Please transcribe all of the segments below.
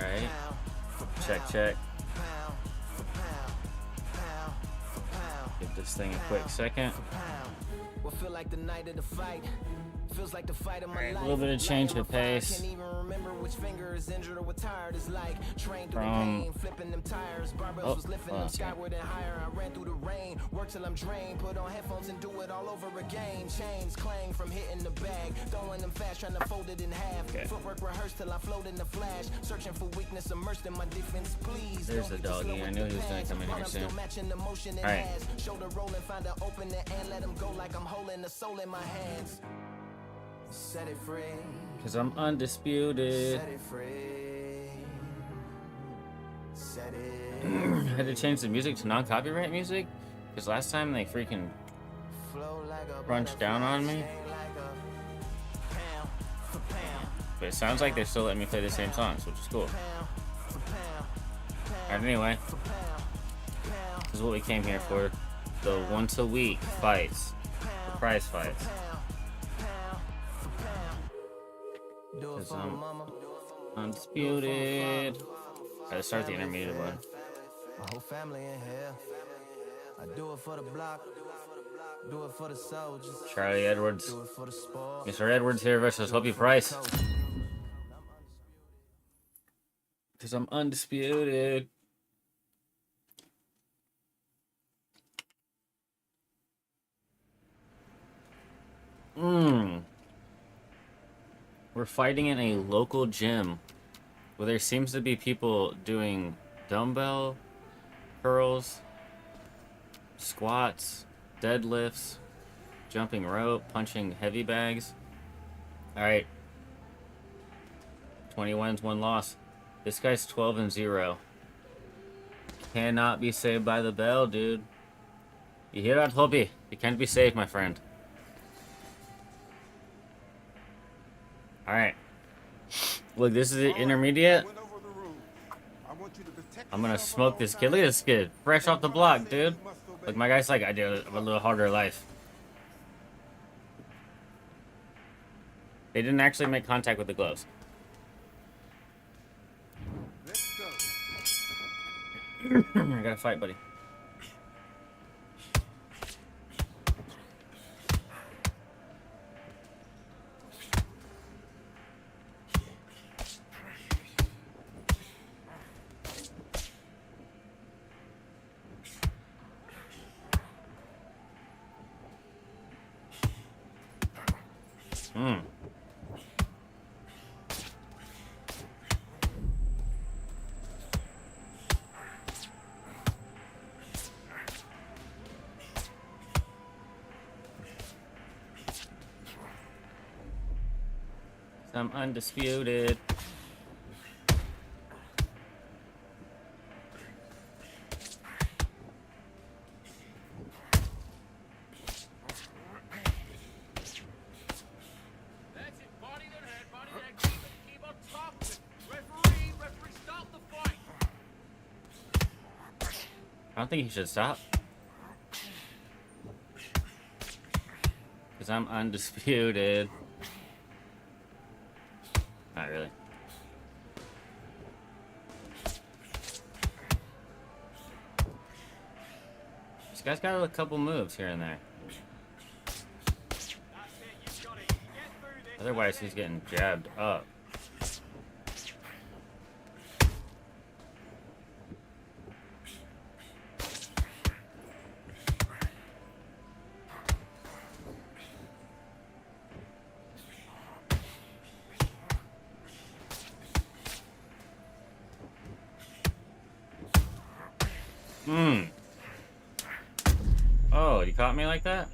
Alright. Check, check. Give this thing a quick second. Alright, a little bit of change of pace. From There's the doggy. I knew he was gonna come in here soon. Alright. Because I'm undisputed. I had to change the music to non-copyright music because last time they freaking crunched down on me. But it sounds like they're still letting me play the same songs, which is cool. Alright, anyway. This is what we came here for. The once a week fights. The prize fights. Because I'm undisputed. Gotta start the intermediate one. My whole family in here. I do it for the block. Do it for the soldiers. Charlie Edwards. Mr. Edwards here versus Hopi Price. Because I'm undisputed. We're fighting in a local gym where there seems to be people doing dumbbell curls, squats, deadlifts, jumping rope, punching heavy bags. Alright. 20 wins, 1 loss. This guy's 12-0. Cannot be saved by the bell, dude. You hear that, Hopi? You can't be saved, my friend. Alright. Look, this is the intermediate. I'm gonna smoke this kid. Look at this kid. Fresh off the block, dude. Look, my guy's like, I do a little harder life. They didn't actually make contact with the gloves. I gotta fight, buddy. I'm undisputed. I don't think he should stop. Because I'm undisputed. Not really. This guy's got a couple moves here and there. Otherwise, he's getting jabbed up. Oh, you caught me like that?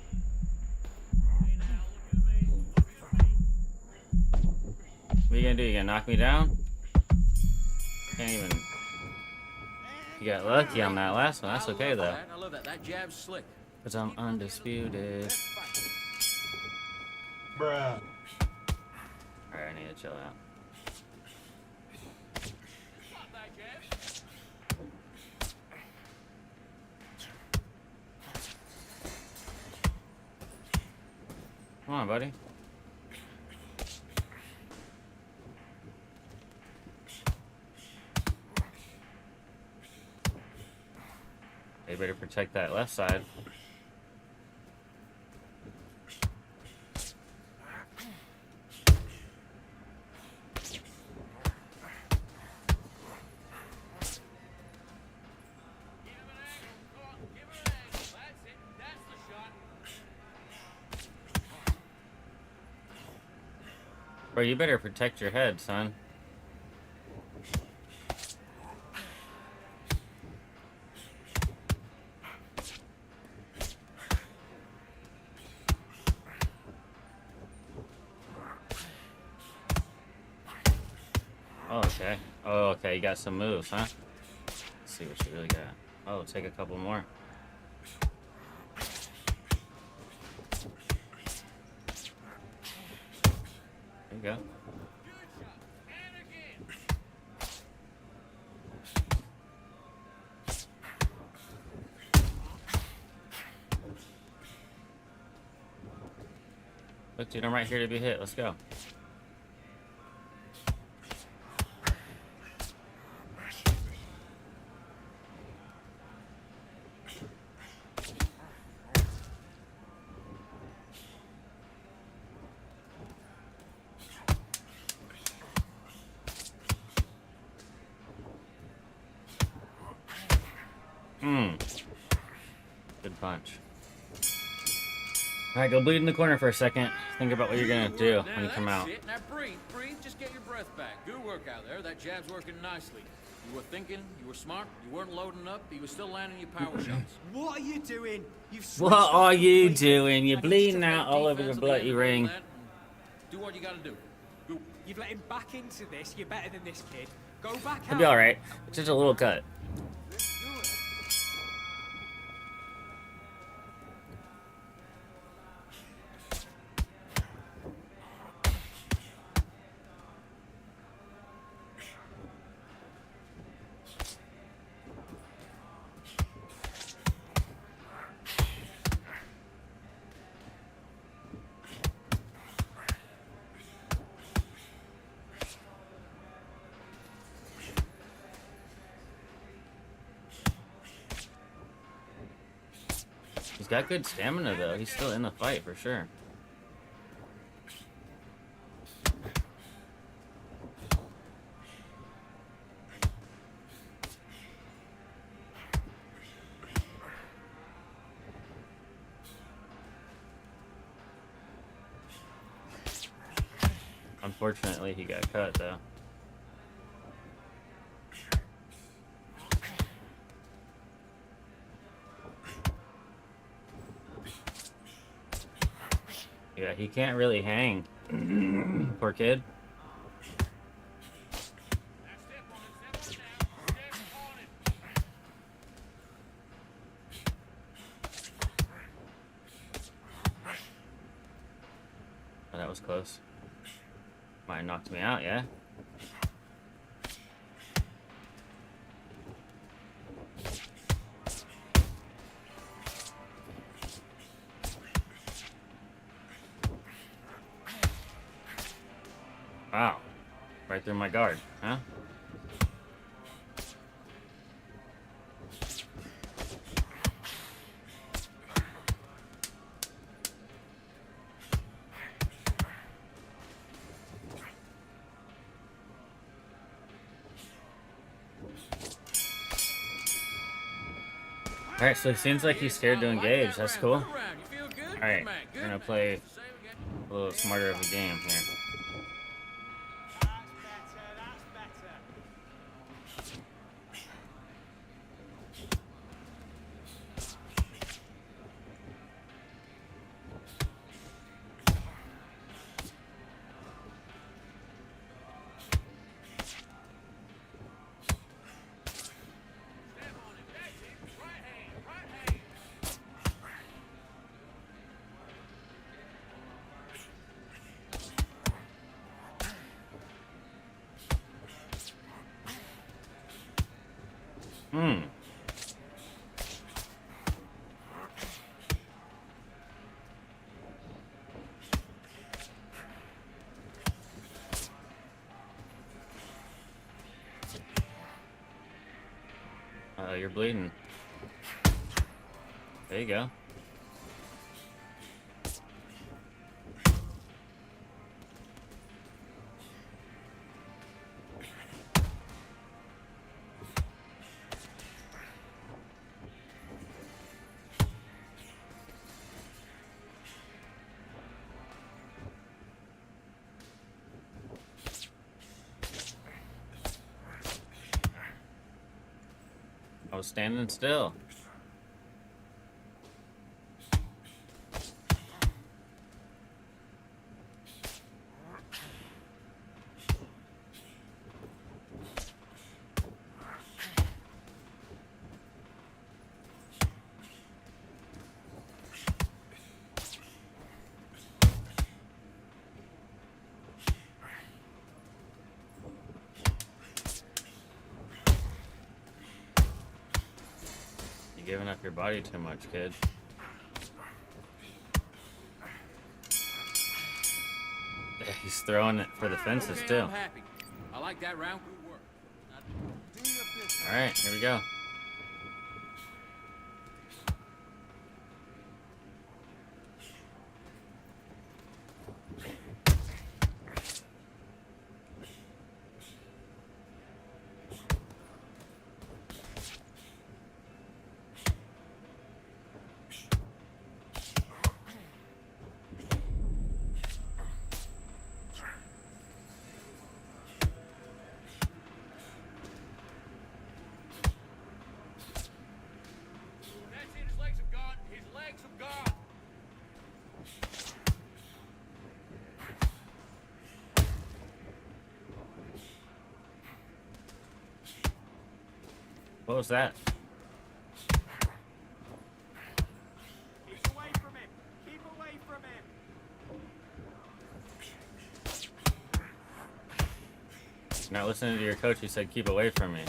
What are you gonna do? You gonna knock me down? Can't even. You got lucky on that last one. That's okay though. I love that. That jab's slick. Because I'm undisputed. Bruh. Alright, I need to chill out. Come on, buddy. You better protect that left side. Bro, you better protect your head, son. Oh, okay. Oh, okay. You got some moves, huh? Let's see what you really got. Oh, take a couple more. There you go. Look, dude, I'm right here to be hit. Let's go. Good punch. Alright, go bleed in the corner for a second. Think about what you're gonna do when you come out. Now breathe, just get your breath back. Good work out there. That jab's working nicely. You were thinking, you were smart, you weren't loading up, you were still landing your power shots. What are you doing? What are you doing? You're bleeding out all over the bloody ring. Do what you gotta do. You've let him back into this. You're better than this kid. Go back out. It'll be alright. It's just a little cut. He's got good stamina, though. He's still in the fight, for sure. Unfortunately, he got cut, though. Yeah, he can't really hang. Poor kid. Oh, that was close. Might have knocked me out, yeah? Wow. Right through my guard, huh? Alright, so it seems like he's scared to engage. That's cool. Alright, we're gonna play a little smarter of a game here. You're bleeding. There you go. I was standing still. You're giving up your body too much, kid. Yeah, he's throwing it for the fences Okay, too. I'm happy. I like that round. Good work. All right, here we go. That's it. His legs have gone. His legs have gone. What was that? Keep away from him. Keep away from him. You're not listening to your coach. He said, "Keep away from me."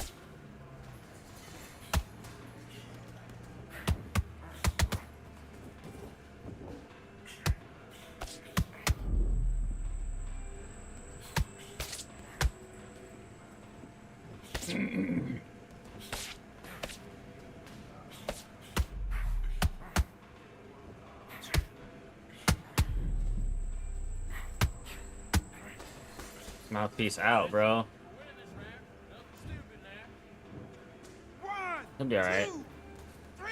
Mouthpiece out, bro. He'll be all right. 2, 3,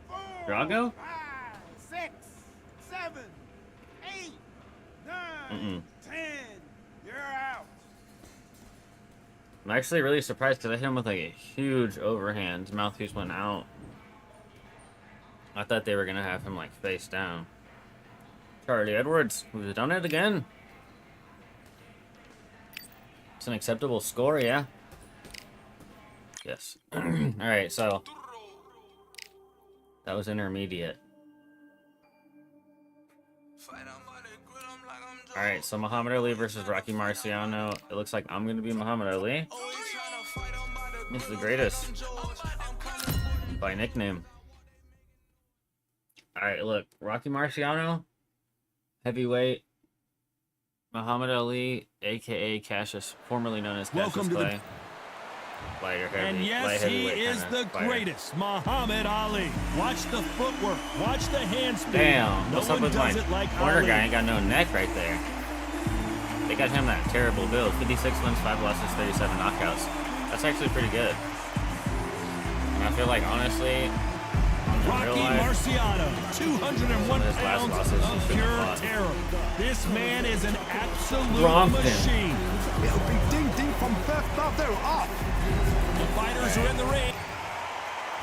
4, Drago? 5, 6, 7, 8, 9, Mm-mm. 10. You're out. I'm actually really surprised because I hit him with like a huge overhand. His mouthpiece went out. I thought they were gonna have him like face down. Charlie Edwards, we've done it again. It's an acceptable score, yeah. Yes. All right, so that was intermediate. All right, so Muhammad Ali versus Rocky Marciano. It looks like I'm gonna be Muhammad Ali. He's the greatest by nickname. All right, look, Rocky Marciano, heavyweight. Muhammad Ali, aka Cassius, formerly known as Cassius Clay. Lighter heavy, And yes, light he heavyweight is kinda the fighter. greatest, Muhammad Ali. Watch the footwork, watch the hand speed. Damn, No what's up one with my does it like corner Ali. guy? Ain't got no neck right there. They got him that terrible build. 56 wins, 5 losses, 37 knockouts. That's actually pretty good. And I feel like, honestly, in Rocky real life, Marciano, 201 his last pounds losses he of shouldn't pure have lost. terror. This man is an absolute Romped him. machine. It'll be ding ding from first out there off. The fighters are in the ring.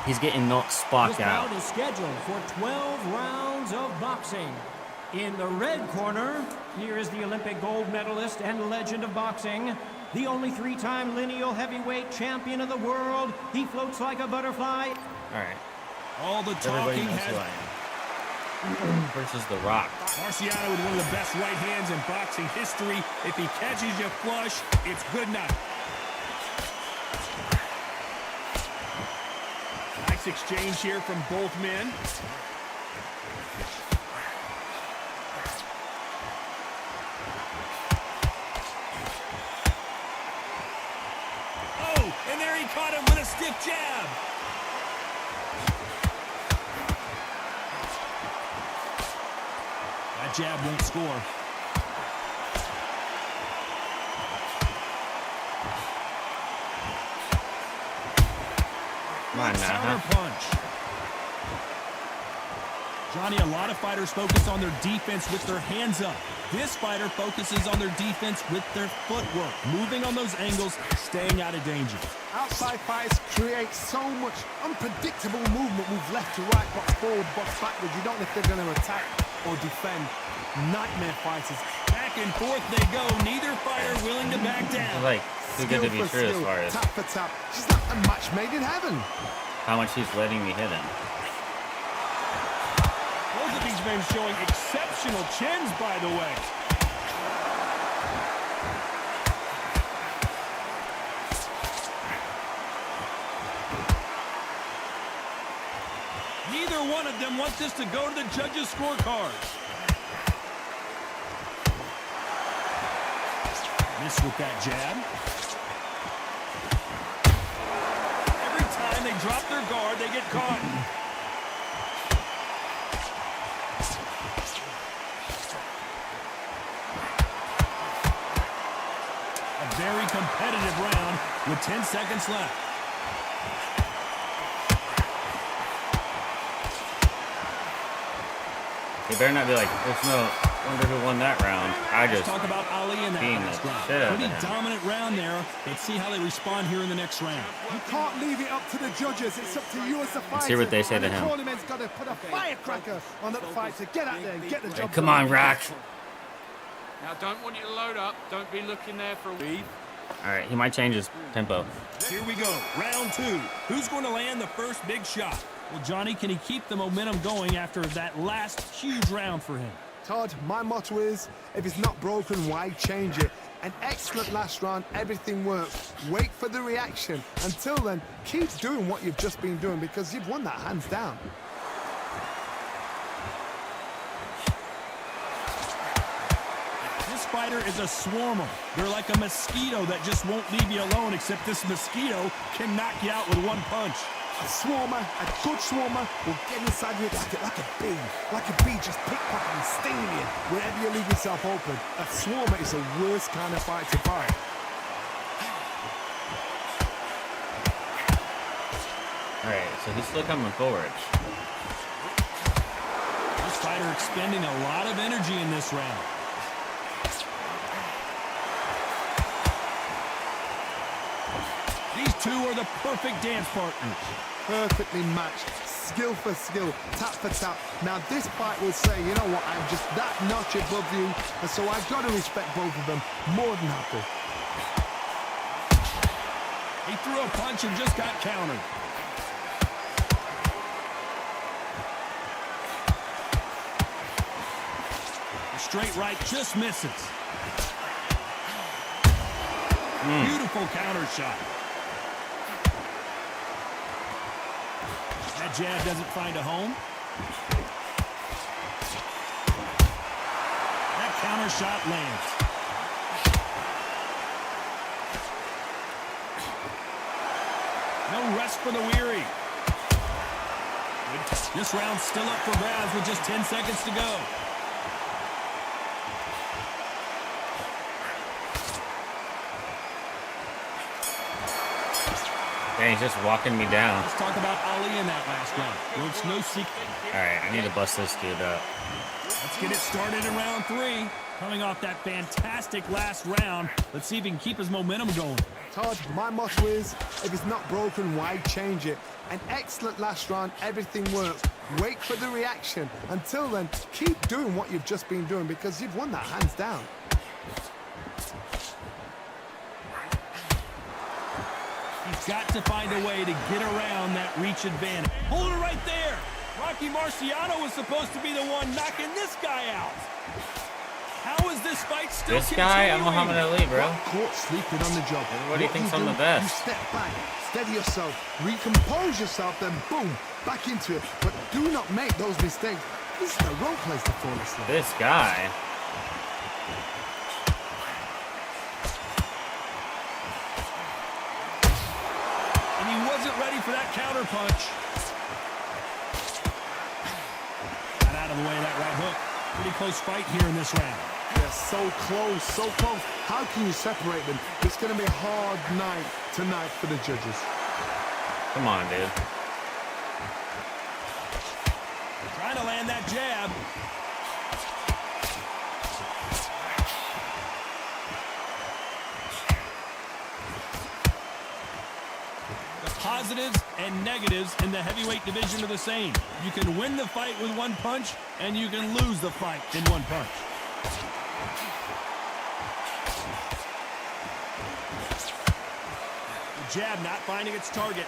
he's getting knocked This spock bout out. is scheduled for 12 rounds of boxing. In the red corner, here is the Olympic gold medalist and legend of boxing, the only 3-time lineal heavyweight champion of the world. He floats like a butterfly. All right, All the everybody talking knows who has... I am. Versus The Rock. Marciano with one of the best right hands in boxing history. If he catches you flush, it's good enough. Nice exchange here from both men. Oh, and there he caught him with a stiff jab. that jab won't score. Come on now, Counter huh? punch. Johnny, a lot of fighters focus on their defense with their hands up. This fighter focuses on their defense with their footwork, moving on those angles, staying out of danger. Outside fighters create so much unpredictable movement. Move left to right, box forward, box backwards. You don't know if they're going to attack or defend. Nightmare fighters. Back and forth they go. Neither fighter willing to back down. Like, too good to be Skill for true as skill, far as tap for tap. She's like a match made in heaven. how much he's letting me hit him. Both of these men showing exceptional chins, by the way. Neither one of them wants this to go to the judges' scorecards. Miss with that jab. Every time they drop their guard, they get caught. A very competitive round with 10 seconds left. He better not be like, there's no wonder who won that round. I just Talk about Ali in that being last the round. shit out of Pretty him. dominant round there. Let's see how they respond here in the next round. You can't leave it up to the judges. It's up to you as the fighter. see what they say to And him. The tournament's got to put a firecracker on that fight to get out there and get the job come done. on, Rock. Now, don't want you to load up. Don't be looking there for a week. All right, he might change his tempo. Here we go, round two. Who's going to land the first big shot? Well, Johnny, can he keep the momentum going after that last huge round for him? Todd, my motto is, if it's not broken, why change it? An excellent last round, everything works. Wait for the reaction. Until then, keep doing what you've just been doing because you've won that hands down. This fighter is a swarmer. They're like a mosquito that just won't leave you alone, except this mosquito can knock you out with one punch. A swarmer, a good swarmer, will get inside you like a bee. Like a bee just pickpocketing, stinging you wherever you leave yourself open. A swarmer is the worst kind of fight to fight. All right, so he's still coming forward. This fighter expending a lot of energy in this round. These two are the perfect dance partners. Perfectly matched, skill for skill, tap for tap. Now this fight will say, you know what, I'm just that notch above you, and so I've got to respect both of them. More than happy. He threw a punch and just got countered. The straight right just misses. Beautiful counter shot. That jab doesn't find a home. That counter shot lands. No rest for the weary. This round's still up for grabs with just 10 seconds to go. Dang, he's just walking me down. Let's talk about Ali in that last round. Well, it's no secret. All right, I need to bust this dude up. Let's get it started in round three. Coming off that fantastic last round, let's see if he can keep his momentum going. Todd, my motto is, if it's not broken, why change it? An excellent last round, everything works. Wait for the reaction. Until then, keep doing what you've just been doing because you've won that hands down. He's got to find a way to get around that reach advantage. Hold it right there. Rocky Marciano was supposed to be the one knocking this guy out. How is this fight still This guy, I'm continuing? Muhammad Ali, bro. Caught sleeping on the job. Everybody What thinks you I'm do, the best. You step back, steady yourself, recompose yourself, then boom, back into it. But do not make those mistakes. This is the wrong place to fall asleep. This guy. And he wasn't ready for that counter punch. Got out of the way of that right hook. Pretty close fight here in this round. They're so close, so close. How can you separate them? It's going to be a hard night tonight for the judges. Come on, dude. Trying to land that jab. The positives and negatives in the heavyweight division are the same. You can win the fight with one punch, and you can lose the fight in one punch. The jab not finding its target.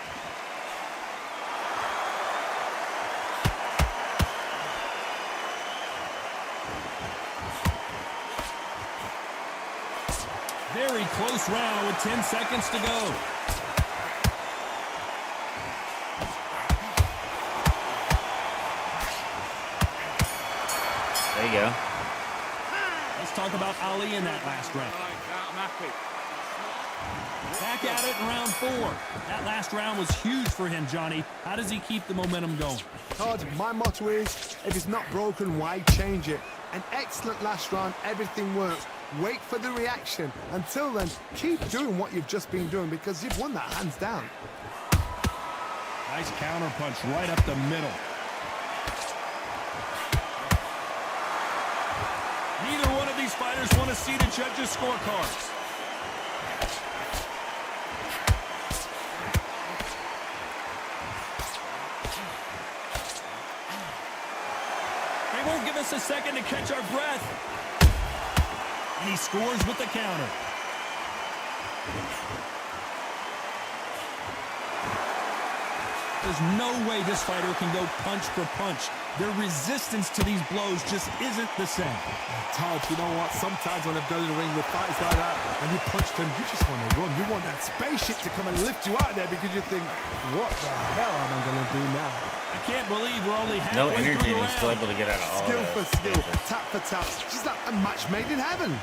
Very close round with 10 seconds to go. There you go. Let's talk about Ali in that last round. Back at it in round 4. That last round was huge for him, Johnny. How does he keep the momentum going? Todd, my motto is, if it's not broken, why change it? An excellent last round, everything works. Wait for the reaction. Until then, keep doing what you've just been doing because you've won that hands down. Nice counter punch right up the middle. Neither one of these fighters want to see the judges' scorecards. They won't give us a second to catch our breath. And he scores with the counter. There's no way this fighter can go punch for punch. Their resistance to these blows just isn't the same. Todd, you know what? Sometimes when I've done in the ring with fights like that, and you punch them, you just want to run. You want that spaceship to come and lift you out there because you think, what the hell am I going to do now? I can't believe we're only No halfway energy, through and the he's still round. able to get out of all Skill of for this. skill, tap for tap. Just like a match made in heaven.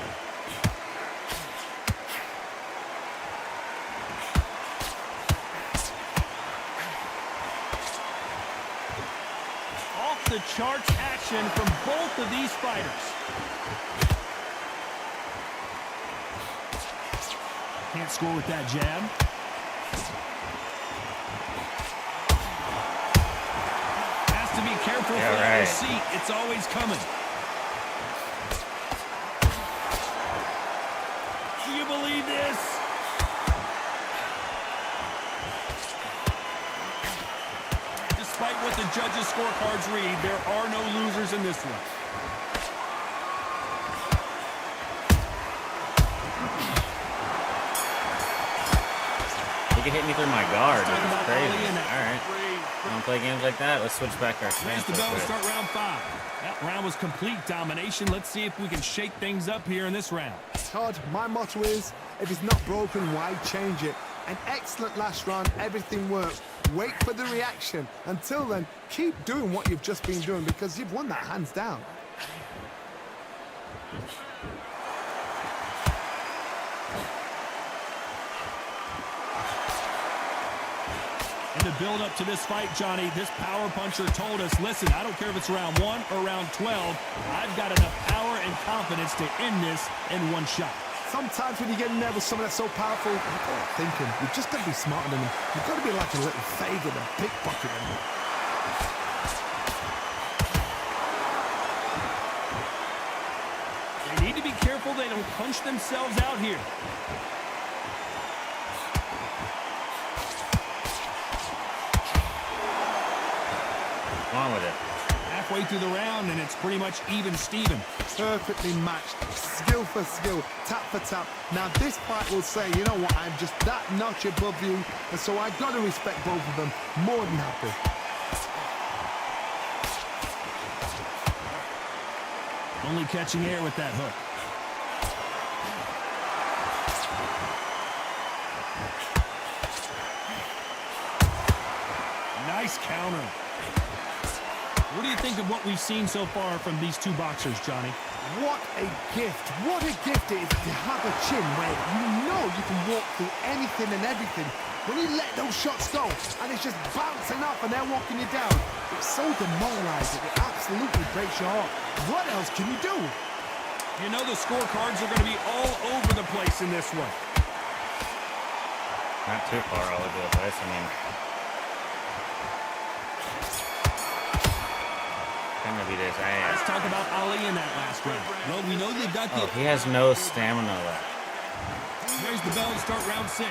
Off the charts action from both of these fighters. Can't score with that jab. Has to be careful Yeah, for that right. receipt. It's always coming. Do you believe this? Despite what the judges' scorecards read, there are no losers in this one. He can hit me through my guard. Talking That's about crazy. Ali in that. All right. Don't play games like that. Let's switch back our Raise stance the real bell to quick. start round 5. That round was complete domination. Let's see if we can shake things up here in this round. Todd, my motto is, if it's not broken, why change it? An excellent last round, everything works. Wait for the reaction. Until then, keep doing what you've just been doing because you've won that hands down. In the build-up to this fight, Johnny, this power puncher told us, listen, I don't care if it's round 1 or round 12, I've got enough power and confidence to end this in one shot. Sometimes when you get in there with someone that's so powerful, you've got to think him. You've just got to be smarter than him. You've got to be like a little Fagin and pickpocket him. They need to be careful they don't punch themselves out here. Come on with it. Halfway through the round, and it's pretty much even Steven. Perfectly matched, skill for skill, tap for tap. Now this fight will say, you know what, I'm just that notch above you, and so I got to respect both of them. More than happy. Only catching air with that hook. Nice counter. What do you think of what we've seen so far from these two boxers, Johnny? What a gift. What a gift it is to have a chin where you know you can walk through anything and everything. When you let those shots go and it's just bouncing up and they're walking you down, it's so demoralizing. It absolutely breaks your heart. What else can you do? You know the scorecards are going to be all over the place in this one. Not too far all over the place. I mean, gonna be this ass. Let's talk about Ali in that last round. Well, we know they've got the... Oh, he has no stamina left. There's the bell to start round 6.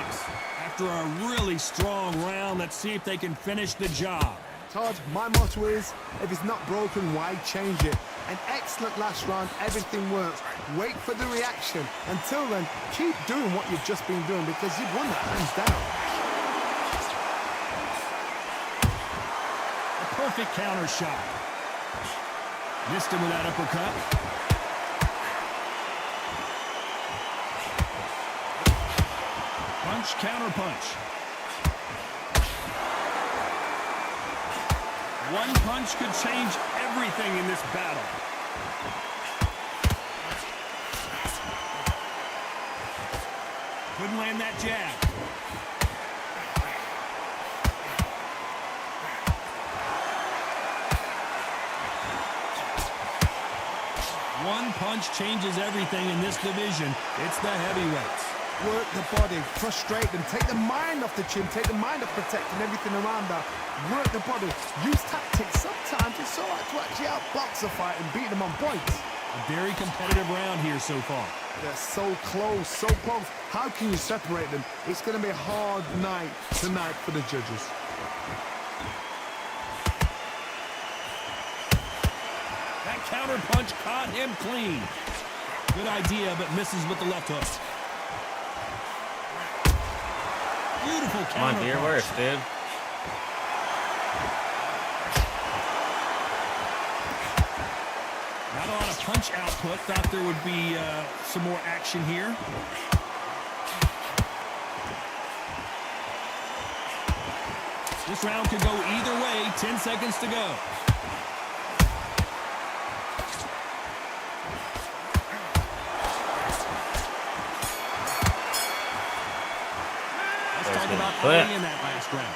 After a really strong round, let's see if they can finish the job. Todd, my motto is, if it's not broken, why change it? An excellent last round, everything works. Wait for the reaction. Until then, keep doing what you've just been doing because you've won that hands down. A perfect counter shot. Missed him with that uppercut. Punch, counter punch. One punch could change everything in this battle. Couldn't land that jab. One punch changes everything in this division. It's the heavyweights. Work the body, frustrate them, take the mind off the chin, take the mind off protecting everything around that. Work the body, use tactics. Sometimes it's all right to actually outbox a fight and beat them on points. A very competitive round here so far. They're so close, so close. How can you separate them? It's going to be a hard night tonight for the judges. That counter punch caught him clean. Good idea, but misses with the left hook. Beautiful counter Come on, do your punch. worst, dude. Not a lot of punch output. Thought there would be some more action here. This round could go either way. 10 seconds to go. Let's talk about Ali in that last round.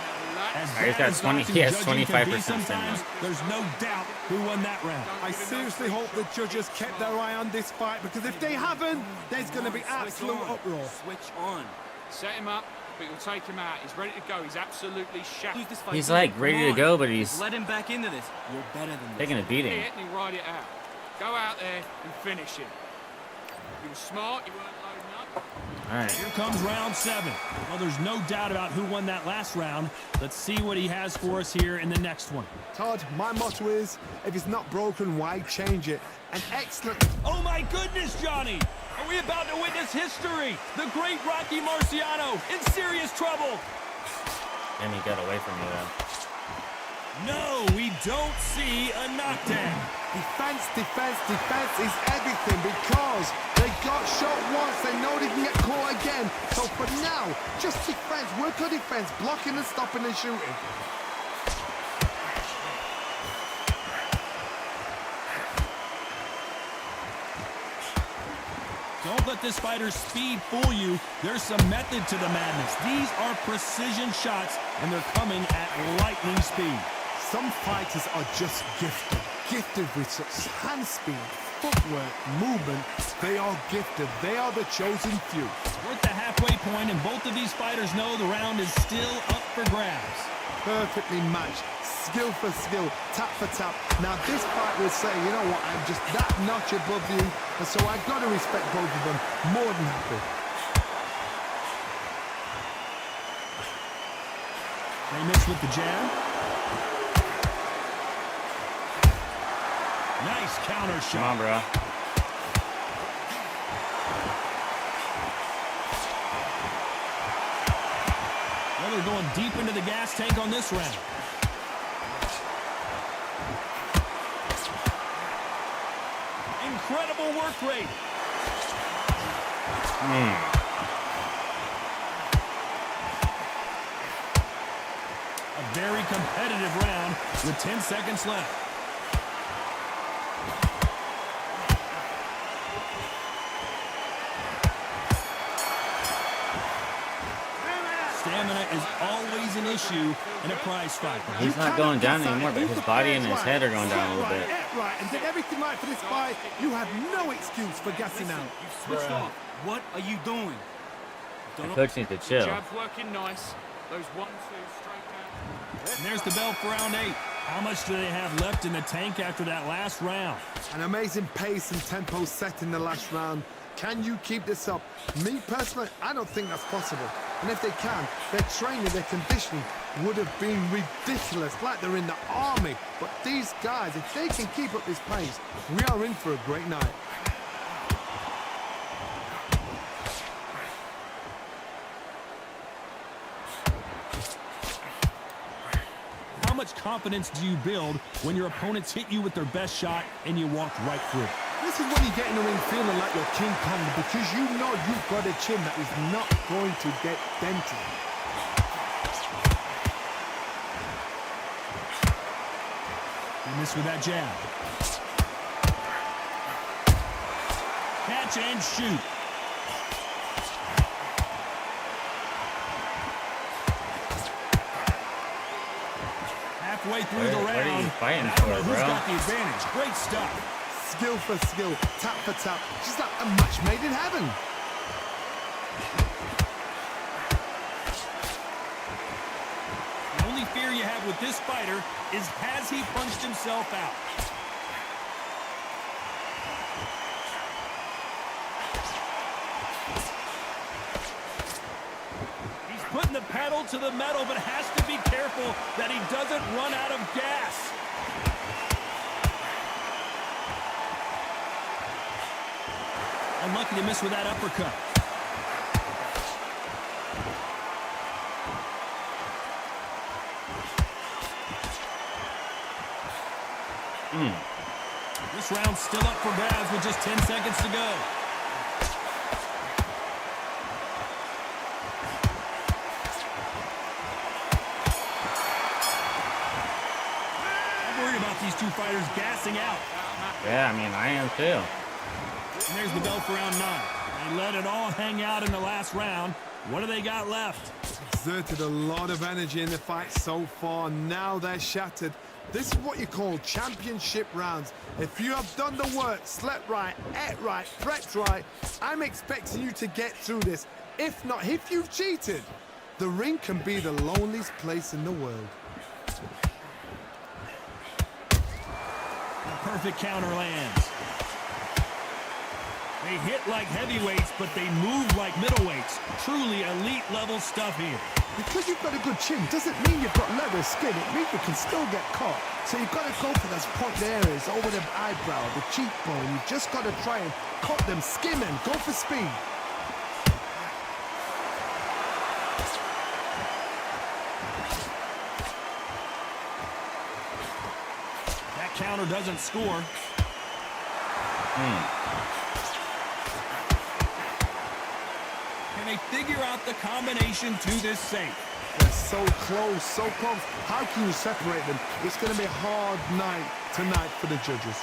As He's bad got as 20 boxing he has judging can be 25% sometimes, there's no doubt who won that round. I seriously hope the judges kept their eye on this fight because if they haven't, there's going to be absolute uproar. Switch on. Set him up, but you'll take him out. He's ready to go. He's absolutely shattered. He's like ready to go, but he's Let him back into this. You're better than this. taking a beating. Hit and he'll ride it out. Go out there and finish him. You were smart. You weren't loading up. All right. Here comes round 7. Well, there's no doubt about who won that last round. Let's see what he has for us here in the next one. Todd, my motto is, if it's not broken, why change it? An excellent... Oh my goodness, Johnny! Are we about to witness history? The great Rocky Marciano in serious trouble. And he got away from me though. No, we don't see a knockdown. Defense, defense, defense is everything because they got shot once, they know they can get caught again. So for now, just defense, work on defense, blocking and stopping and shooting. Don't let this fighter's speed fool you. There's some method to the madness. These are precision shots, and they're coming at lightning speed. Some fighters are just gifted with such hand speed, footwork, movement. They are gifted. They are the chosen few. We're at the halfway point, and both of these fighters know the round is still up for grabs. Perfectly matched, skill for skill, tap for tap. Now this fight will say, you know what, I'm just that notch above you, and so I've got to respect both of them more than happy. They miss with the jab. Nice counter shot. Come on, bro. Well, they're going deep into the gas tank on this round. Incredible work rate. A very competitive round with 10 seconds left. Stamina is always an issue in a prize fight. He's not going down anymore, but his body and his head are going down a little bit. Right, and did everything right for this fight. You have no excuse for gassing out. You've switched off. What are you doing? The coach needs to chill. Jab's working nice. Those 1-2 straight down. And there's the bell for round 8. How much do they have left in the tank after that last round? An amazing pace and tempo set in the last round. Can you keep this up? Me personally, I don't think that's possible. And if they can, their training, their conditioning would have been ridiculous, like they're in the army. But these guys, if they can keep up this pace, we are in for a great night. How much confidence do you build when your opponents hit you with their best shot and you walk right through? This is when you get in the ring feeling like you're King Kong, because you know you've got a chin that is not going to get dented. You miss with that jab. Catch and shoot. Halfway through the round. What are you fighting I don't know for, who's bro? got the advantage. Great stuff. Skill for skill, tap for tap, just like a match made in heaven. The only fear you have with this fighter is, has he punched himself out? He's putting the pedal to the metal, but has to be careful that he doesn't run out of gas. Unlucky to miss with that uppercut. This round's still up for grabs with just 10 seconds to go. I'm worried about these two fighters gassing out. Yeah, I mean, I am too. And there's the bell for round 9. They let it all hang out in the last round. What do they got left? Exerted a lot of energy in the fight so far. Now they're shattered. This is what you call championship rounds. If you have done the work, slept right, ate right, prepped right, I'm expecting you to get through this. If not, if you've cheated, the ring can be the loneliest place in the world. The perfect counter lands. They hit like heavyweights, but they move like middleweights. Truly elite level stuff here. Because you've got a good chin doesn't mean you've got leather skin. It means you can still get caught. So you've got to go for those point areas, over the eyebrow, the cheekbone. You've just got to try and cut them, skim them, go for speed. That counter doesn't score. Can they figure out the combination to this safe? They're so close, so close. How can you separate them? It's going to be a hard night tonight for the judges.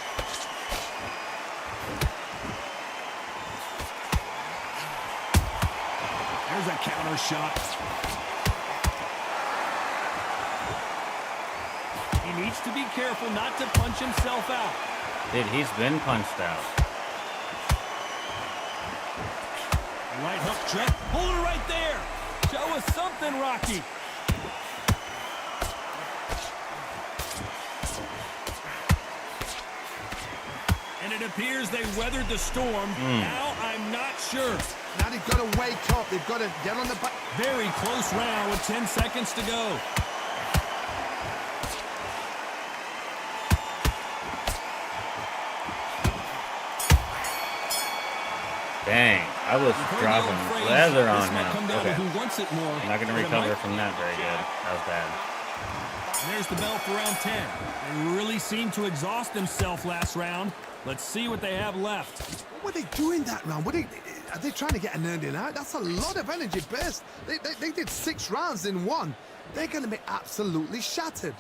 There's a counter shot. He needs to be careful not to punch himself out. Dude, he's been punched out. Right hook check. Hold it right there. Show us something, Rocky. And it appears they weathered the storm. Now I'm not sure. Now they've got to wake up. They've got to get on the back. Very close round with 10 seconds to go. Dang, I was dropping leather on him. Okay. Who wants it more? I'm not going to recover from that very good. That was bad. And there's the bell for round 10. They really seemed to exhaust themselves last round. Let's see what they have left. What were they doing that round? Are they trying to get an ending out? That's a lot of energy burst. They did 6 rounds in one. They're going to be absolutely shattered.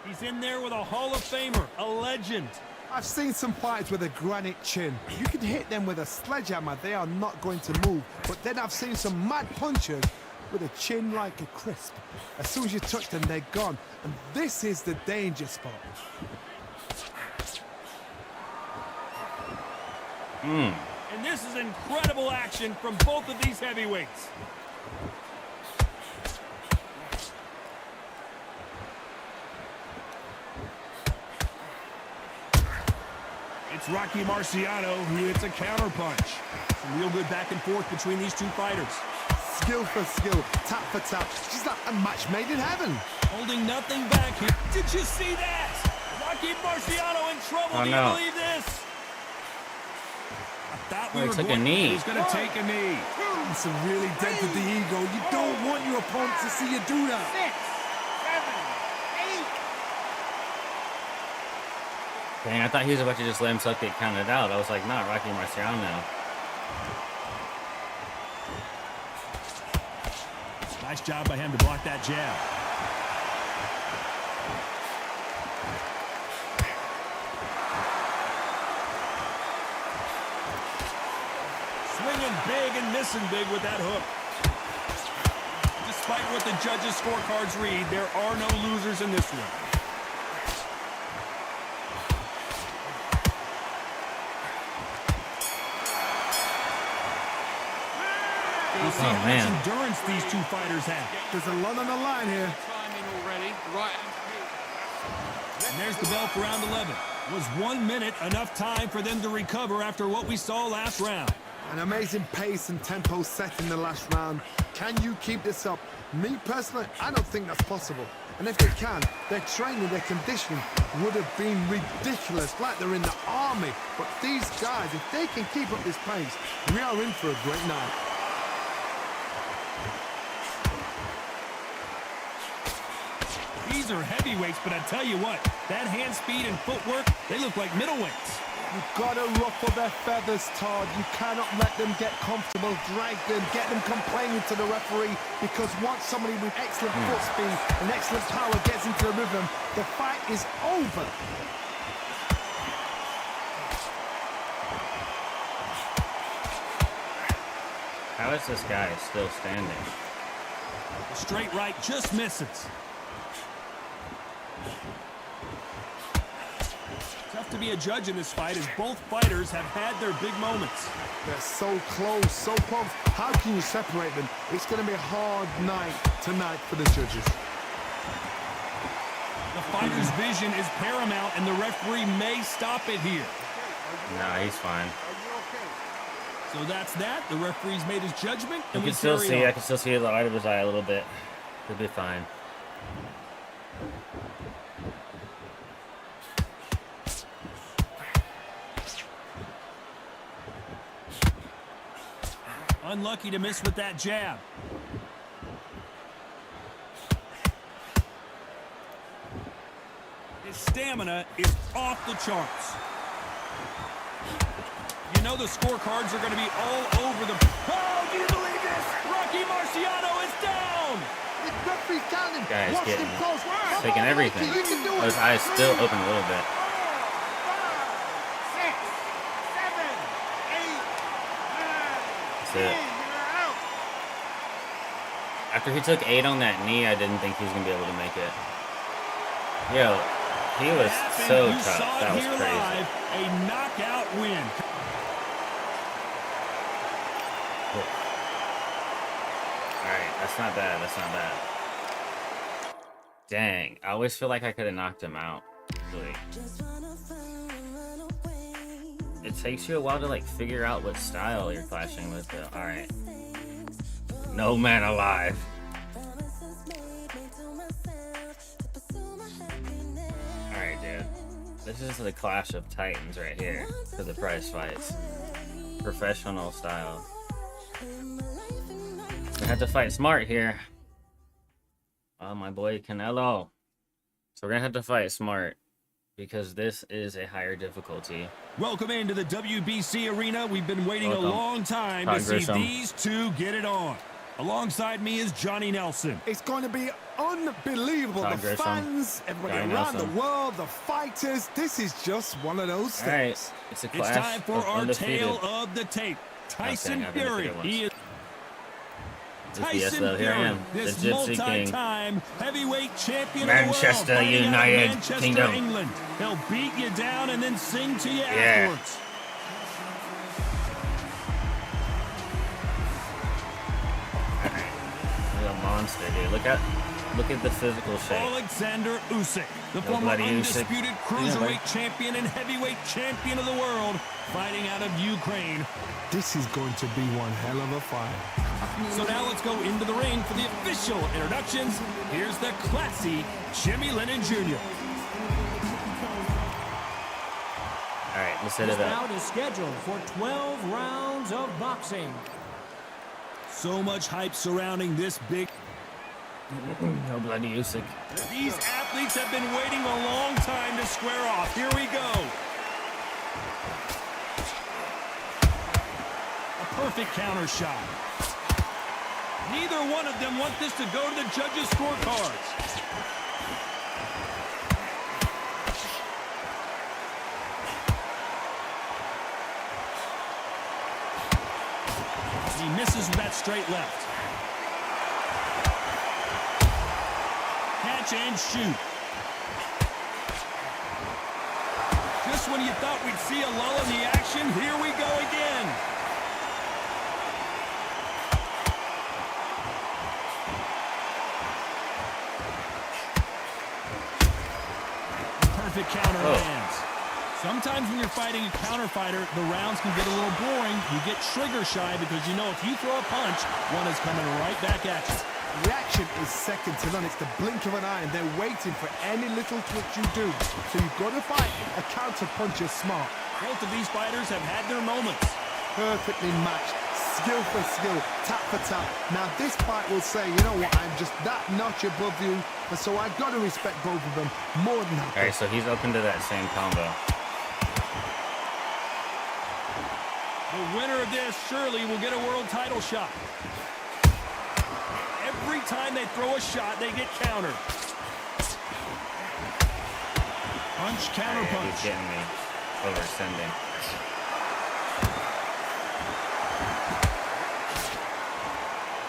He's in there with a Hall of Famer, a legend. I've seen some fighters with a granite chin. You can hit them with a sledgehammer, they are not going to move. But then I've seen some mad punchers with a chin like a crisp. As soon as you touch them, they're gone. And this is the danger spot. And this is incredible action from both of these heavyweights. It's Rocky Marciano who hits a counterpunch. Some real good back and forth between these two fighters. Skill for skill, tap for tap. She's like a match made in heaven. Holding nothing back here. Did you see that? Rocky Marciano in trouble. Oh, Do you no. believe this? I thought we Oh, he were took a going. knee. He's going to take a knee. It's a really dented the ego. You don't want your opponent to see you do that. 6, 7, 8. Dang, I thought he was about to just let himself get counted out. I was like, not Rocky Marciano. Nice job by him to block that jab. Swinging big and missing big with that hook. Despite what the judges' scorecards read, there are no losers in this one. We'll see how much endurance these two fighters have. There's a lot on the line here. Timing already. Right. And there's the bell for round 11. Was 1 minute enough time for them to recover after what we saw last round? An amazing pace and tempo set in the last round. Can you keep this up? Me personally, I don't think that's possible. And if they can, their training, their conditioning would have been ridiculous, like they're in the army. But these guys, if they can keep up this pace, we are in for a great night. These are heavyweights, but I tell you what, that hand speed and footwork, they look like middleweights. You've got to ruffle their feathers, Todd. You cannot let them get comfortable, drag them, get them complaining to the referee, because once somebody with excellent foot speed and excellent power gets into the rhythm, the fight is over. How is this guy still standing? The straight right just misses. Tough to be a judge in this fight as both fighters have had their big moments. They're so close, so close. How can you separate them? It's going to be a hard night tonight for the judges. The fighter's vision is paramount, and the referee may stop it here. Nah, he's fine. So that's that. The referee's made his judgment, and You we can still carry see, on. I can still see the light of his eye a little bit. He'll be fine. Unlucky to miss with that jab. His stamina is off the charts. You know the scorecards are going to be all over the... Oh, do you believe this? Rocky Marciano is down! The referee's down him. Guy's Watch getting him close. Come taking on, everything. Rocky, you can do Oh, his it. eyes still open a little bit. 6, 7, 8, 9, That's it. 10. You're out. After he took 8 on that knee, I didn't think he was gonna be able to make it. Yo, he was so You tough. saw That it was here crazy. live, a knockout win. Alright, that's not bad. That's not bad. Dang, I always feel like I could have knocked him out. Usually. It takes you a while to like figure out what style you're clashing with though. Alright. No man alive. Alright, dude. This is the clash of titans right here for the prize fights. Professional style. We have to fight smart here. Oh, my boy Canelo. So we're gonna have to fight smart because this is a higher difficulty. Welcome into the WBC arena. We've been waiting Welcome. a long time Todd to see Grisham. these two get it on. Alongside me is Johnny Nelson. It's going to be unbelievable. Todd the Grissom, fans, everybody Johnny around Nelson. the world, the fighters. This is just one of those All right, things. it's a It's clash time for of our undefeated. tale of the tape. Tyson I've Fury. undefeated He is Yes, Tyson though, here I Fury, am, the this Gypsy King. multi-time heavyweight champion Manchester of the world, fighting out of United Manchester, Kingdom. England. He'll beat you down and then sing to you Yeah. afterwards. He's a monster, dude. Look at the physical shape. Alexander Usyk, the No former bloody Usyk. undisputed Yeah, cruiserweight champion and heavyweight champion of the world, fighting out of Ukraine. This is going to be one hell of a fight. So now let's go into the ring for the official introductions. Here's the classy Jimmy Lennon Jr. All right, let's hit This it up. bout is scheduled for 12 rounds of boxing. So much hype surrounding this big. No bloody Usyk. These athletes have been waiting a long time to square off. Here we go. A perfect counter shot. Neither one of them want this to go to the judges' scorecards. He misses with that straight left. Catch and shoot. Just when you thought we'd see a lull in the action, here we go again. Perfect counter lands. Sometimes when you're fighting a counter fighter, the rounds can get a little boring. You get trigger shy because you know if you throw a punch, one is coming right back at you. Reaction is second to none. It's the blink of an eye, and they're waiting for any little twitch you do. So you've got to fight a counter puncher smart. Both of these fighters have had their moments. Perfectly matched, skill for skill, tap for tap. Now this fight will say, you know what, I'm just that notch above you, and so I've got to respect both of them more than that. All right, so he's open to that same combo. The winner of this surely will get a world title shot. Every time they throw a shot, they get countered. Punch, counter Yeah, punch. he's getting me overextending.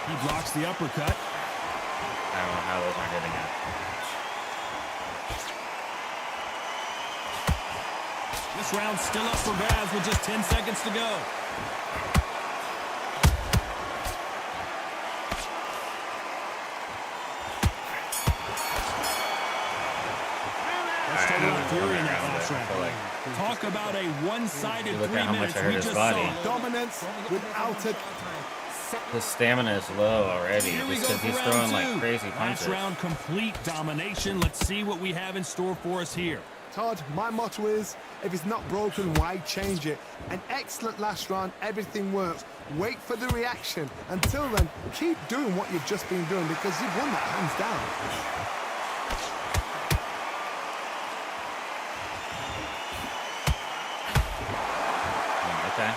He blocks the uppercut. I don't know how those aren't hitting it. This round's still up for grabs with just 10 seconds to go. Let's talk about Fury in that last round. Talk about a one-sided Look 3 at how much minutes I hurt we his just body. saw. Dominance without a... His stamina is low already Here we just go because for he's round throwing two. like crazy Last punches. round, complete domination. Let's see what we have in store for us here. Todd, my motto is, if it's not broken, why change it? An excellent last round, everything works. Wait for the reaction. Until then, keep doing what you've just been doing because you've won that hands down. Okay.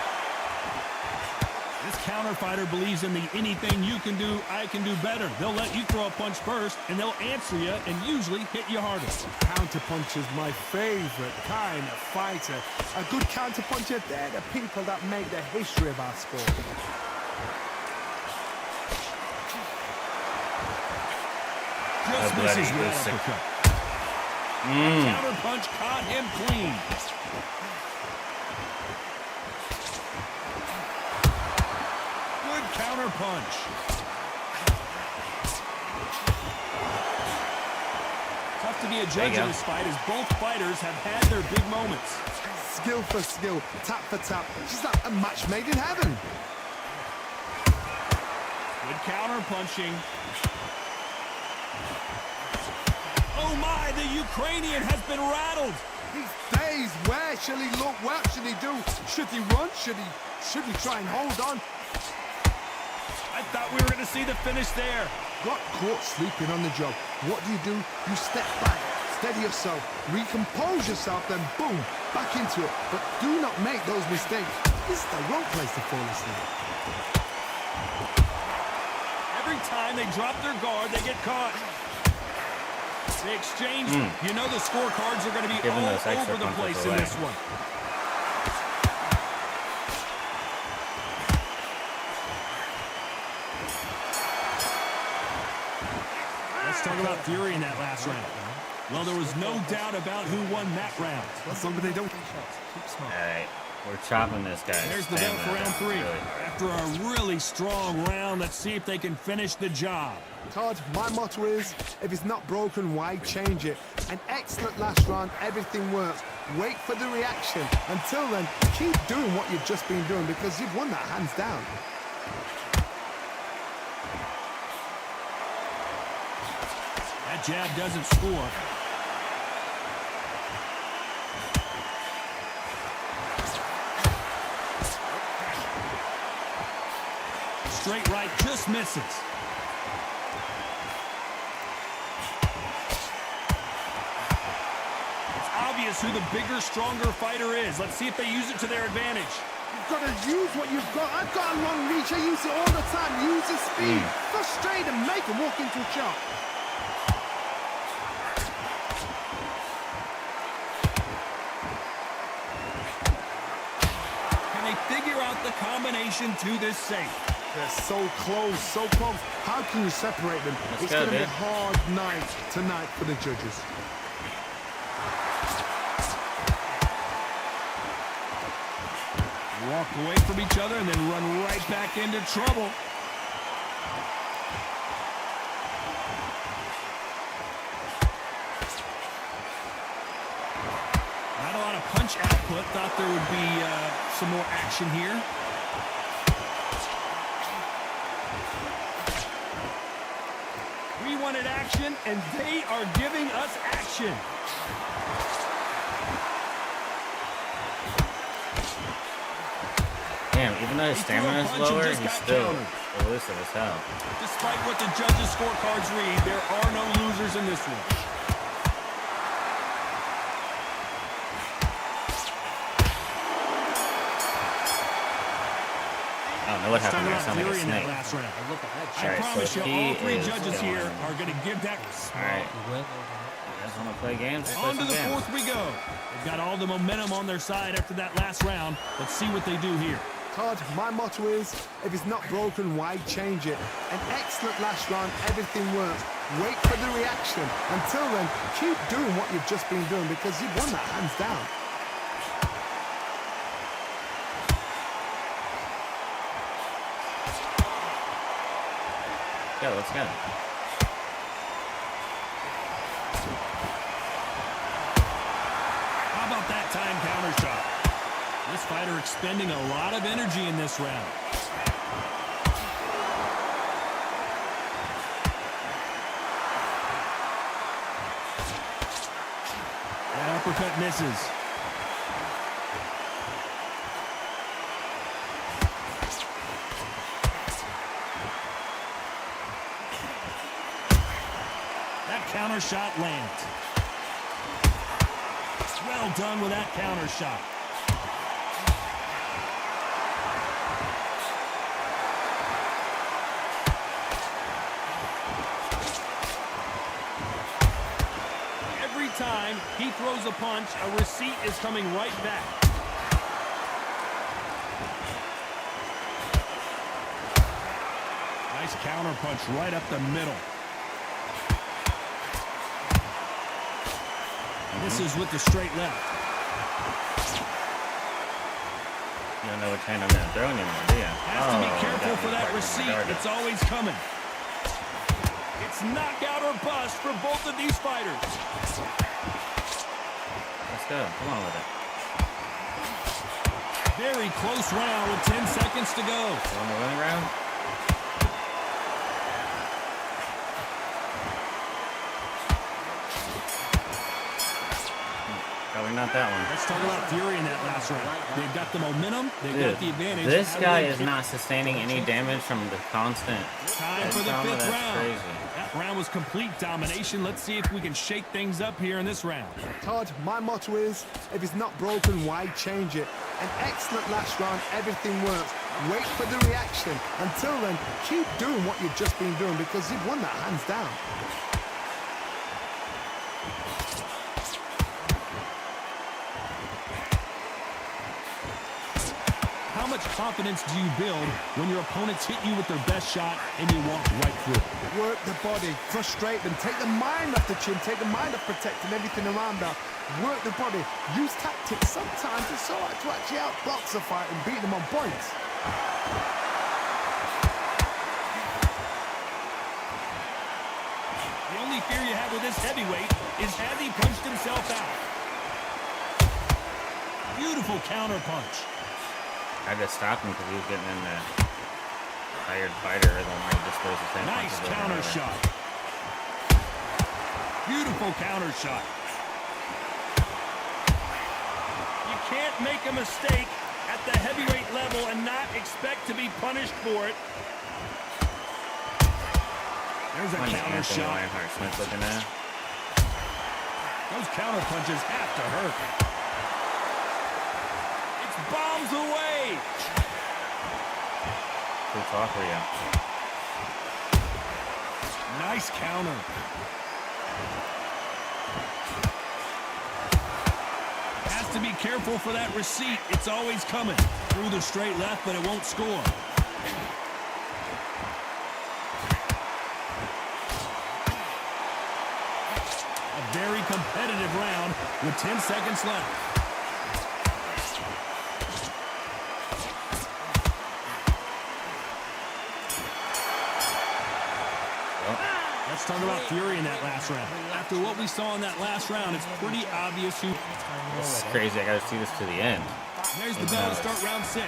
This counter fighter believes in the anything you can do, I can do better. They'll let you throw a punch first, and they'll answer you and usually hit you hardest. Counterpunch is my favorite kind of fighter. A good counterpuncher, they're the people that make the history of our sport. Just bloody misses with Usyk. uppercut. Counter punch caught him clean. Good counter punch. Tough to be a judge in this fight as both fighters have had their big moments. Skill for skill, tap for tap. She's like a match made in heaven. Good counter punching. Oh my, the Ukrainian has been rattled. These days, where shall he look? What should he do? Should he run? Should he try and hold on? I thought we were going to see the finish there. Got caught sleeping on the job. What do? You step back, steady yourself, recompose yourself, then boom, back into it. But do not make those mistakes. This is the wrong place to fall asleep. Every time they drop their guard, they get caught. They exchange. You know the scorecards are going to be Giving all those extra over the punches place in away. this one. Let's talk about Fury in that last round. Well, there was no doubt about who won that round. As long as they don't. All right, we're chopping this guy. There's the bell for round 3. After a really strong round, let's see if they can finish the job. Todd, my motto is, if it's not broken, why change it? An excellent last round, everything works. Wait for the reaction. Until then, keep doing what you've just been doing because you've won that hands down. That jab doesn't score. Straight right just misses. It's obvious who the bigger, stronger fighter is. Let's see if they use it to their advantage. You've got to use what you've got. I've got a long reach. I use it all the time. Use the speed. Go straight and make him walk into a shot. Can they figure out the combination to this safe? They're so close, so close. How can you separate them? It's going to be a hard night tonight for the judges. Walk away from each other and then run right back into trouble. Not a lot of punch output. Thought there would be some more action here. We wanted action, and they are giving us action. Damn, even though his stamina is lower, he's still elusive as hell. Despite what the judges' scorecards read, there are no losers in this one. I don't know what happened there. It sounded like a snake. I promise you, all 3 judges here are going to give that. All right. You guys want to play games? On to the 4th we go. They've got all the momentum on their side after that last round. Let's see what they do here. Todd, my motto is, if it's not broken, why change it? An excellent last round, everything works. Wait for the reaction. Until then, keep doing what you've just been doing because you've won that hands down. Go, let's go. How about that time counter shot? This fighter expending a lot of energy in this round. That uppercut misses. That counter shot lands. Well done with that counter shot. Every time he throws a punch, a receipt is coming right back. Nice counter punch right up the middle. Misses with the straight left. You don't know which hand I'm going to throw anymore, do you? Has to be careful for that receipt. It's always coming. It's knockout or bust for both of these fighters. Let's go. Come on with it. Very close round with 10 seconds to go. Still in the winning round? Probably not that one. Let's talk about Fury in that last round. They've got the momentum. They've got the advantage. This guy is not sustaining any damage from the constant. Time for the trauma. 5th That's round. crazy. That round was complete domination. Let's see if we can shake things up here in this round. Todd, my motto is, if it's not broken, why change it? An excellent last round, everything works. Wait for the reaction. Until then, keep doing what you've just been doing because you've won that hands down. How much confidence do you build when your opponents hit you with their best shot and you walk right through it? Work the body, frustrate them, take the mind off the chin, take the mind off protecting everything around her. Work the body, use tactics. Sometimes it's all right to actually outbox a fight and beat them on points. The only fear you have with this heavyweight is has he punched himself out? Beautiful counter punch. I just stopped him because he was getting in the tired fighter rhythm where he just throws the same Nice punches over and counter over. shot. Beautiful counter shot. You can't make a mistake at the heavyweight level and not expect to be punished for it. There's a counter shot. Lionheart Smith looking at. Those counter punches have to hurt. It's bombs away. Good talk for you. Nice counter. Has to be careful for that receipt. It's always coming. Through the straight left, but it won't score. A very competitive round with 10 seconds left. Let's talk about Fury in that last round. After what we saw in that last round, it's pretty obvious who... This is crazy. I got to see this to the end. There's the bell to start round 6.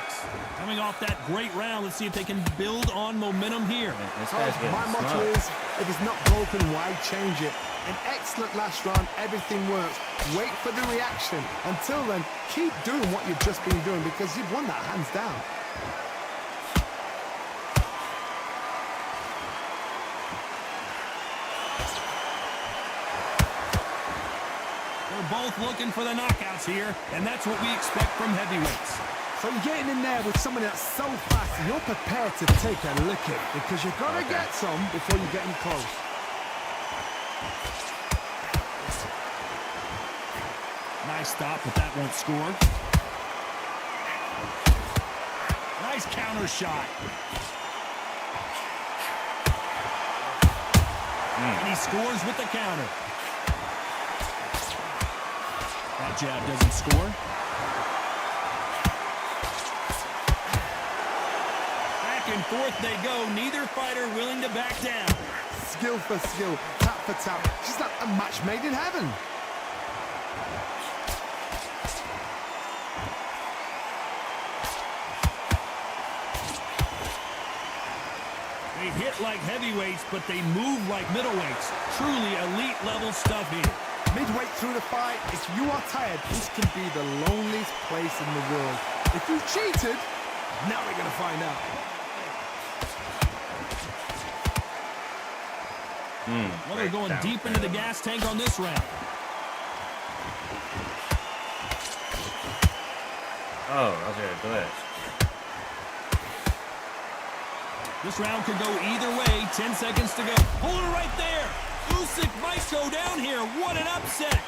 Coming off that great round, let's see if they can build on momentum here. This guy's getting My motto smoked. is, if it's not broken, why change it? An excellent last round, everything works. Wait for the reaction. Until then, keep doing what you've just been doing because you've won that hands down. They're both looking for the knockouts here, and that's what we expect from heavyweights. So you're getting in there with someone that's so fast, and you're prepared to take a licking because you've got to get some before you get in close. Nice stop, but that won't score. Nice counter shot. And he scores with the counter. That jab doesn't score. Back and forth they go. Neither fighter willing to back down. Skill for skill, tap for tap. Just like a match made in heaven. They hit like heavyweights, but they move like middleweights. Truly elite level stuff here. Midway through the fight, if you are tired, this can be the loneliest place in the world. If you cheated, now we're going to find out. Well, they're going deep into the gas tank on this round. Oh, that was a glitch. This round could go either way. 10 seconds to go. Hold it right there. Usyk might go down here. What an upset.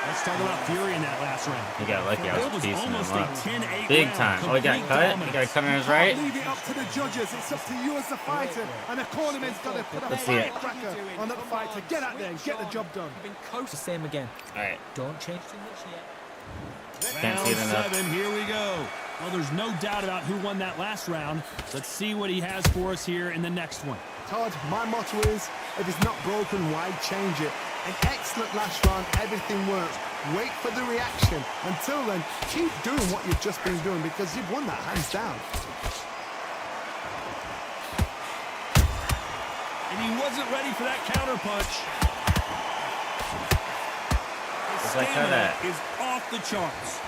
Let's talk about Fury in that last round. He got lucky. I That was was piecing him almost up. a 10-8 Big round. time. Oh, he got Complete cut? He dominance. got cut on his right? Leave it up to the judges. It's up to you as the fighter. And the cornerman's got to put a Let's see it. firecracker on that fighter. Get out there and get the job done. Been close to same again. All right. Don't change too much yet. Can't see it Round enough. 7, here we go. Well, there's no doubt about who won that last round. Let's see what he has for us here in the next one. Todd, my motto is, if it's not broken, why change it? An excellent last round, everything works. Wait for the reaction. Until then, keep doing what you've just been doing because you've won that hands down. And he wasn't ready for that counter punch. His like how stamina that- is off the charts.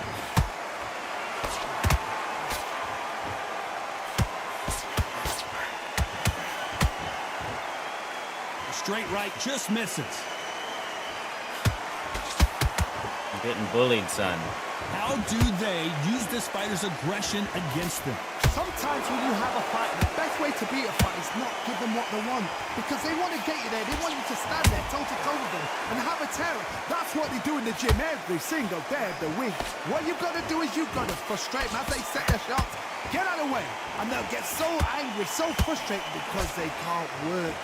A straight right just misses. I'm getting bullied, son. How do they use this fighter's aggression against them? Sometimes when you have a fight, the best way to beat a fight is not give them what they want. Because they want to get you there. They want you to stand there toe-to-toe with them and have a terror. That's what they do in the gym every single day of the week. What you've got to do is you've got to frustrate them as they set their shots. Get out of the way. And they'll get so angry, so frustrated because they can't work.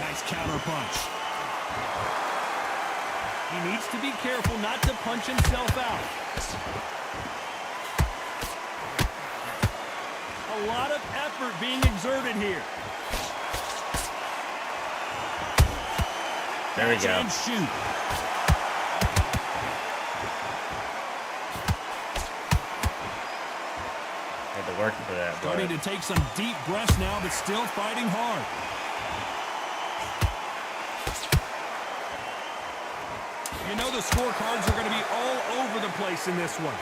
Nice counter punch. He needs to be careful not to punch himself out. A lot of effort being exerted here. There we go. And shoot. Had to work for that. Starting to take some deep breaths now, but still fighting hard. You know the scorecards are going to be all over the place in this one.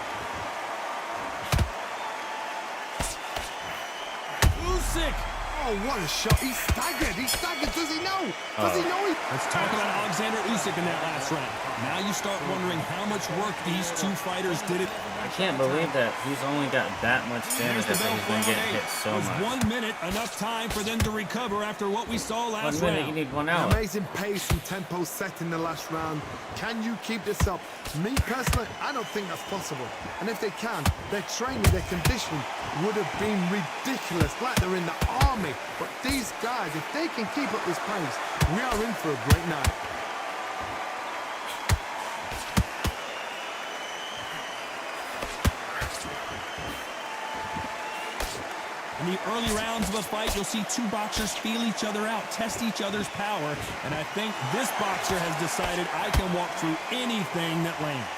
Usyk. Oh, what a shot. He's staggered. He's staggered. Does he know? Does he know? Let's talk about Alexander Usyk in that last round. Now you start wondering how much work these two fighters did it. I can't believe that he's only got that much damage Here's the after bell he's been for getting hit so Was much. 1 minute enough time for them to recover after what we saw last 1 minute, round? you need 1 hour. Amazing pace and tempo set in the last round. Can you keep this up? Me personally, I don't think that's possible. And if they can, their training, their conditioning would have been ridiculous, like they're in the army. But these guys, if they can keep up this pace, we are in for a great night. In the early rounds of a fight, you'll see two boxers feel each other out, test each other's power, and I think this boxer has decided I can walk through anything that lands.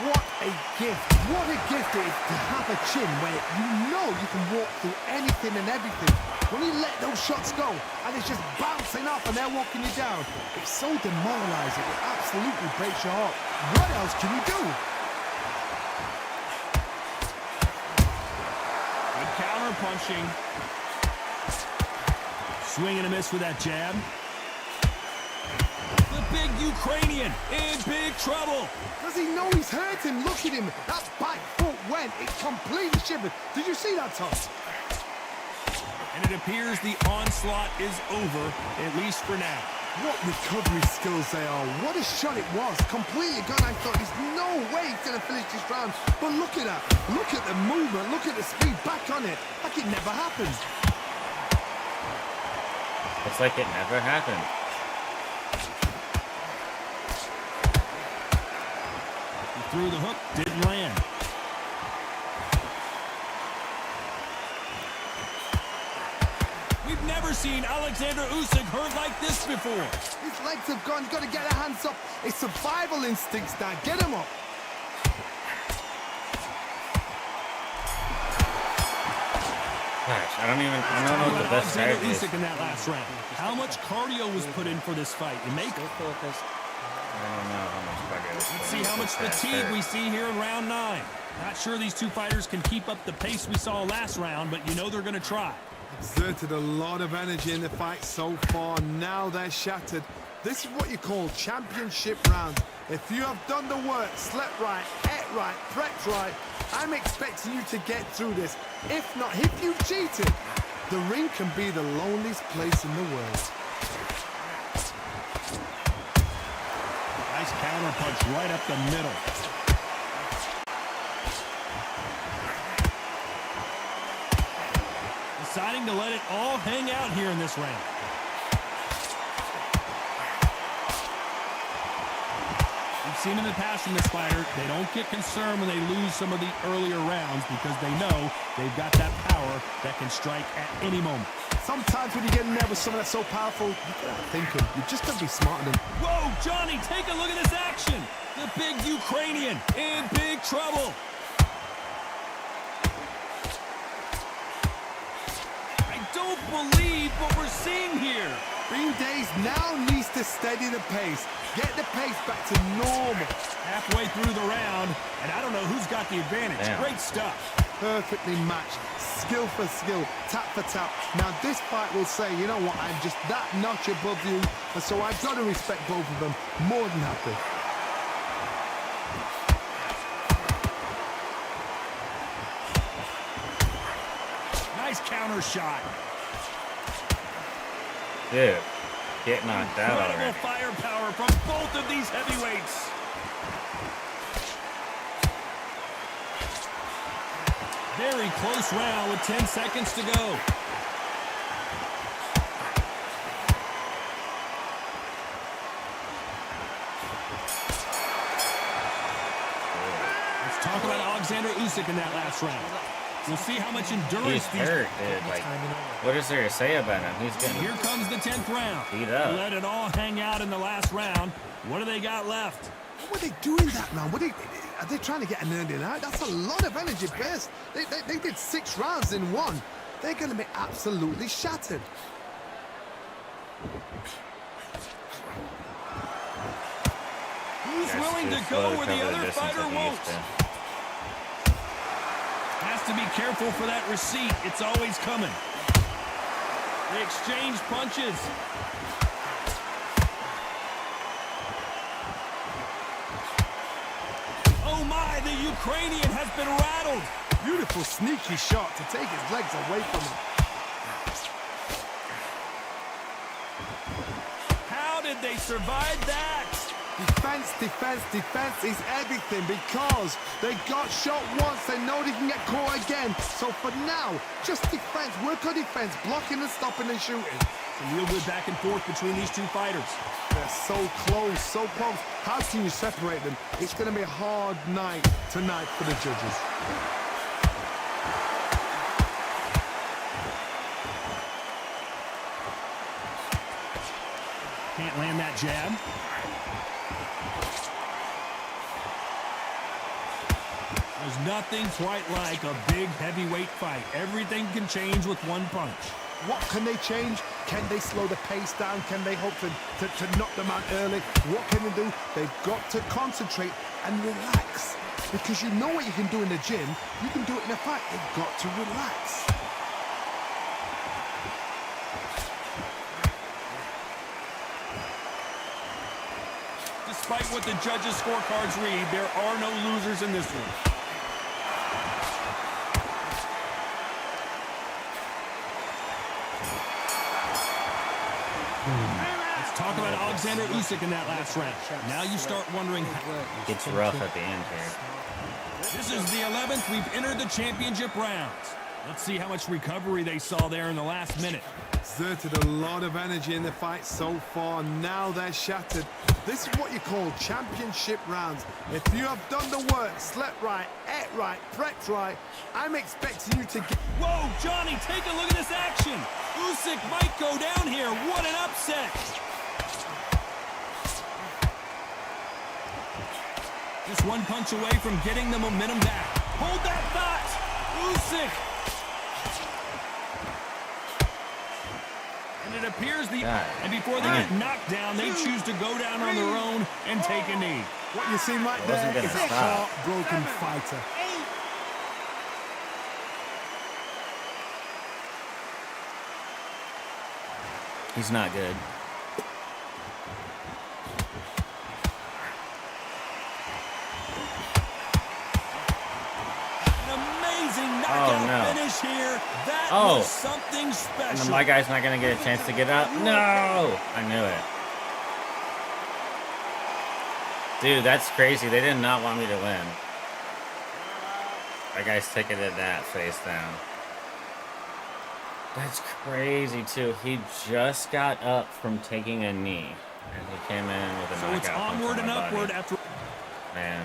What a gift. What a gift it is to have a chin where you know you can walk through anything and everything. When you let those shots go and it's just bouncing off and they're walking you down, it's so demoralizing. It absolutely breaks your heart. What else can you do? Good counter punching. Swing and a miss with that jab. The big Ukrainian in big trouble. Does he know he's hurting? Look at him. That back foot went. It completely shivered. Did you see that, Tom? And it appears the onslaught is over, at least for now. What recovery skills they are. What a shot it was. Completely gone. I thought there's no way he's going to finish this round. But look at that. Look at the movement. Look at the speed back on it. Like it never happened. It's like it never happened. He threw the hook, didn't land. We've never seen Alexander Usyk hurt like this before. His legs have gone. Got to get their hands up. It's survival instincts now. Get him up. Gosh, I don't know what the best Alexander strategy is. Usyk in that last round. How much cardio was put in for this fight? You make. I don't know how much cardio. Let's see how much fatigue we see here in round 9. Not sure these two fighters can keep up the pace we saw last round, but you know they're going to try. Exerted a lot of energy in the fight so far. Now they're shattered. This is what you call championship rounds. If you have done the work, slept right, ate right, prepped right, I'm expecting you to get through this. If not, if you've cheated, the ring can be the loneliest place in the world. Nice counter punch right up the middle. Deciding to let it all hang out here in this round. We've seen in the past from this fighter, they don't get concerned when they lose some of the earlier rounds because they know they've got that power that can strike at any moment. Sometimes when you get in there with someone that's so powerful, you gotta think him. You just gotta be smarter than. Whoa, Johnny, take a look at this action. The big Ukrainian in big trouble. don't believe what we're seeing here. Bean Days now needs to steady the pace. Get the pace back to normal. Halfway through the round, and I don't know who's got the advantage. Damn. Great stuff. Perfectly matched. Skill for skill. Tap for tap. Now this fight will say, you know what, I'm just that notch above you. And so I've got to respect both of them. More than happy. Nice counter shot. Dude, get knocked out Incredible already. firepower from both of these heavyweights. Very close round with 10 seconds to go. Let's talk about Alexander Usyk in that last round. We'll see how much endurance He's these... hurt, dude. Like, what is there to say about him? He's getting Here comes the 10th round. beat up. Let it all hang out in the last round. What do they got left? What were they doing that round? Are they trying to get an earning out? That's a lot of energy burst. They did 6 rounds in one. They're going to be absolutely shattered. Who's That's willing to just go slow where the cover other distance fighter like he won't? used to. Has to be careful for that receipt. It's always coming. They exchange punches. Oh my, the Ukrainian has been rattled. Beautiful sneaky shot to take his legs away from him. How did they survive that? Defense, defense, defense is everything because they got shot once. They know they can get caught again. So for now, just defense, work on defense, blocking and stopping and shooting. Some real good back and forth between these two fighters. They're so close, so close. How can you separate them? It's going to be a hard night tonight for the judges. Can't land that jab. There's nothing quite like a big heavyweight fight. Everything can change with one punch. What can they change? Can they slow the pace down? Can they hope to knock them out early? What can they do? They've got to concentrate and relax. Because you know what you can do in the gym, you can do it in a fight. They've got to relax. Despite what the judges' scorecards read, there are no losers in this one. Let's talk about Alexander Usyk in that last round. Now you start wondering how... It's rough at the end here. This is the 11th. We've entered the championship rounds. Let's see how much recovery they saw there in the last minute. Exerted a lot of energy in the fight so far. Now they're shattered. This is what you call championship rounds. If you have done the work, slept right, ate right, prepped right, I'm expecting you to get... Whoa, Johnny, take a look at this action. Usyk might go down here. What an upset. Just one punch away from getting the momentum back. Hold that thought. Usyk. And it appears and before they get knocked down, they choose to go down on their own and take a knee. What you see right Wasn't there gonna is a stop. heartbroken fighter. He's not good. An amazing knockout finish here. That was something special. And my guy's not going to get a chance to get up. No! I knew it. Dude, that's crazy. They did not want me to win. That guy's ticketed that face down. That's crazy, too. He just got up from taking a knee. And he came in with a knockout. So it's onward and upward after... Man.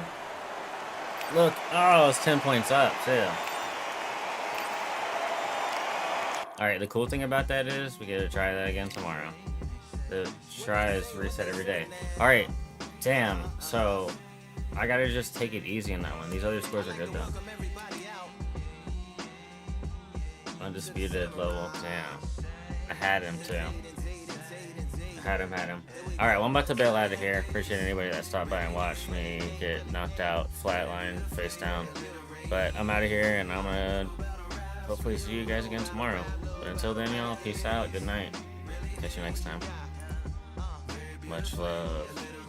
Look. Oh, it's 10 points up, too. Alright, the cool thing about that is we get to try that again tomorrow. The try is reset every day. Alright. Damn. So, I gotta just take it easy in that one. These other scores are good, though. Undisputed level. Damn. I had him too. Had him. Alright, well, I'm about to bail out of here. Appreciate anybody that stopped by and watched me get knocked out, flatline, face down. But I'm out of here, and I'm gonna hopefully see you guys again tomorrow. But until then, y'all, peace out. Good night. Catch you next time. Much love.